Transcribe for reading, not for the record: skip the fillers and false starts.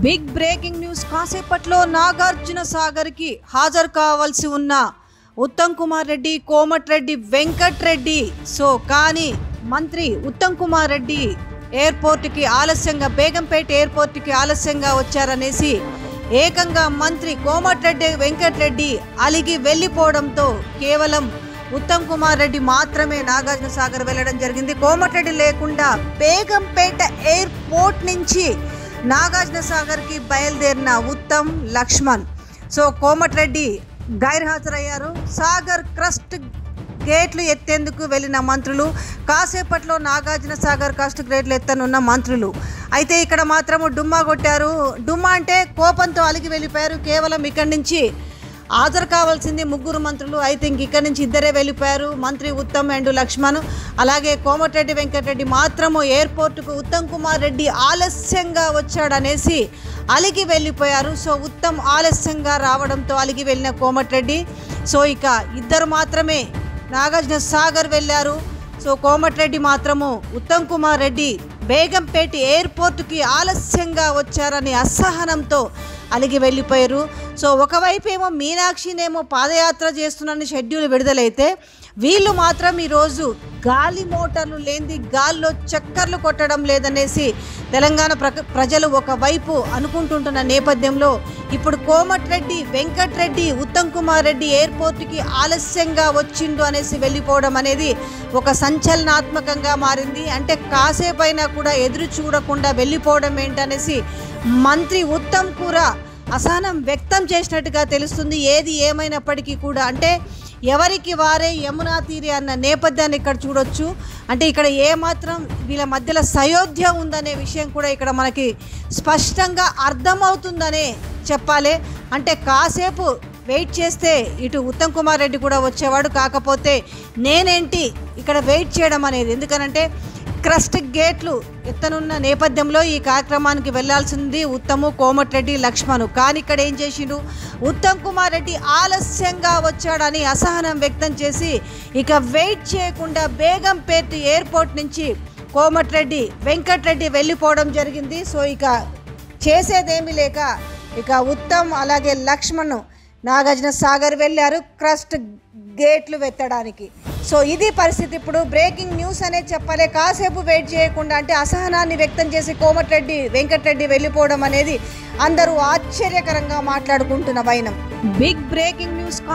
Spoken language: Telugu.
Big breaking news. కాసేపట్లో నాగార్జున సాగర్ కి హాజరు కావాల్సి ఉన్న ఉత్తమ్ కుమార్ రెడ్డి, కోమటిరెడ్డి వెంకటరెడ్డి కానీ మంత్రి ఉత్తమ్ కుమార్ రెడ్డి ఎయిర్పోర్ట్కి ఆలస్యంగా, బేగంపేట ఎయిర్పోర్ట్కి ఆలస్యంగా వచ్చారనేసి ఏకంగా మంత్రి కోమటిరెడ్డి వెంకటరెడ్డి అలిగి వెళ్ళిపోవడంతో కేవలం ఉత్తమ్ కుమార్ రెడ్డి మాత్రమే నాగార్జున సాగర్ వెళ్ళడం జరిగింది. కోమటిరెడ్డి లేకుండా బేగంపేట ఎయిర్పోర్ట్ నుంచి నాగార్జున సాగర్కి బయలుదేరిన ఉత్తమ్, లక్ష్మణ్ కోమటిరెడ్డి గైర్హాజరయ్యారు. సాగర్ క్రస్ట్ గేట్లు ఎత్తేందుకు వెళ్ళిన మంత్రులు, కాసేపట్లో నాగార్జున సాగర్ క్రస్ట్ గేట్లు ఎత్తనున్న మంత్రులు అయితే ఇక్కడ మాత్రము డుమ్మా కొట్టారు. డుమ్మా అంటే కోపంతో అలిగి వెళ్ళిపోయారు. కేవలం ఇక్కడి నుంచి హాజరు కావాల్సింది ముగ్గురు మంత్రులు, అయితే ఇక్కడి నుంచి ఇద్దరే వెళ్ళిపోయారు. మంత్రి ఉత్తమ్ అండ్ లక్ష్మణ్, అలాగే కోమటిరెడ్డి వెంకటరెడ్డి మాత్రము ఎయిర్పోర్టుకు ఉత్తమ్ కుమార్ రెడ్డి ఆలస్యంగా వచ్చాడనేసి అలిగి వెళ్ళిపోయారు. ఉత్తమ్ ఆలస్యంగా రావడంతో అలిగి వెళ్ళిన కోమటిరెడ్డి ఇక ఇద్దరు మాత్రమే నాగార్జున సాగర్ వెళ్ళారు. కోమటిరెడ్డి మాత్రము ఉత్తమ్ కుమార్ రెడ్డి బేగంపేట ఎయిర్పోర్టుకి ఆలస్యంగా వచ్చారని అసహనంతో అలిగి వెళ్ళిపోయారు. ఒకవైపు ఏమో మీనాక్షినేమో పాదయాత్ర చేస్తున్నారని షెడ్యూల్ విడుదలైతే వీళ్ళు మాత్రం ఈరోజు గాలి మోటార్లు లేనిది గాల్లో చక్కర్లు కొట్టడం లేదనేసి తెలంగాణ ప్రజలు ఒకవైపు అనుకుంటుంటున్న నేపథ్యంలో ఇప్పుడు కోమటిరెడ్డి వెంకటరెడ్డి ఉత్తమ్ కుమార్ రెడ్డి ఎయిర్పోర్ట్కి ఆలస్యంగా వచ్చిండు అనేసి వెళ్ళిపోవడం అనేది ఒక సంచలనాత్మకంగా మారింది. అంటే కాసేపైనా కూడా ఎదురు చూడకుండా వెళ్ళిపోవడం ఏంటనేసి మంత్రి ఉత్తమ్ కూడా అసహనం వ్యక్తం చేసినట్టుగా తెలుస్తుంది. ఏది ఏమైనప్పటికీ కూడా అంటే ఎవరికి వారే యమునా తీరి అన్న నేపథ్యాన్ని ఇక్కడ చూడొచ్చు. అంటే ఇక్కడ ఏమాత్రం వీళ్ళ మధ్యలో సయోధ్య ఉందనే విషయం కూడా ఇక్కడ మనకి స్పష్టంగా అర్థమవుతుందనే చెప్పాలి. అంటే కాసేపు వెయిట్ చేస్తే ఇటు ఉత్తమ్ కుమార్ రెడ్డి కూడా వచ్చేవాడు, కాకపోతే నేనేంటి ఇక్కడ వెయిట్ చేయడం అనేది, ఎందుకనంటే క్రస్ట్ గేట్లు ఎత్తనున్న నేపథ్యంలో ఈ కార్యక్రమానికి వెళ్లాల్సింది ఉత్తమ్, కోమటిరెడ్డి, లక్ష్మణ్. కానీ ఇక్కడ ఏం చేసిండు, ఉత్తమ్ కుమార్ రెడ్డి ఆలస్యంగా వచ్చాడని అసహనం వ్యక్తం చేసి ఇక వెయిట్ చేయకుండా బేగంపేట ఎయిర్పోర్ట్ నుంచి కోమటిరెడ్డి వెంకటరెడ్డి వెళ్ళిపోవడం జరిగింది. ఇక చేసేదేమీ లేక ఇక ఉత్తమ్ అలాగే లక్ష్మణ్ నాగార్జున సాగర్ వెళ్ళారు క్రస్ట్ గేట్లు వెత్తడానికి. ఇది పరిస్థితి. ఇప్పుడు బ్రేకింగ్ న్యూస్ అనేది చెప్పాలి. కాసేపు వెయిట్ చేయకుండా అంటే అసహనాన్ని వ్యక్తం చేసి కోమటిరెడ్డి వెంకటరెడ్డి వెళ్ళిపోవడం అనేది అందరూ ఆశ్చర్యకరంగా మాట్లాడుకుంటున్న వైనం. Big breaking news.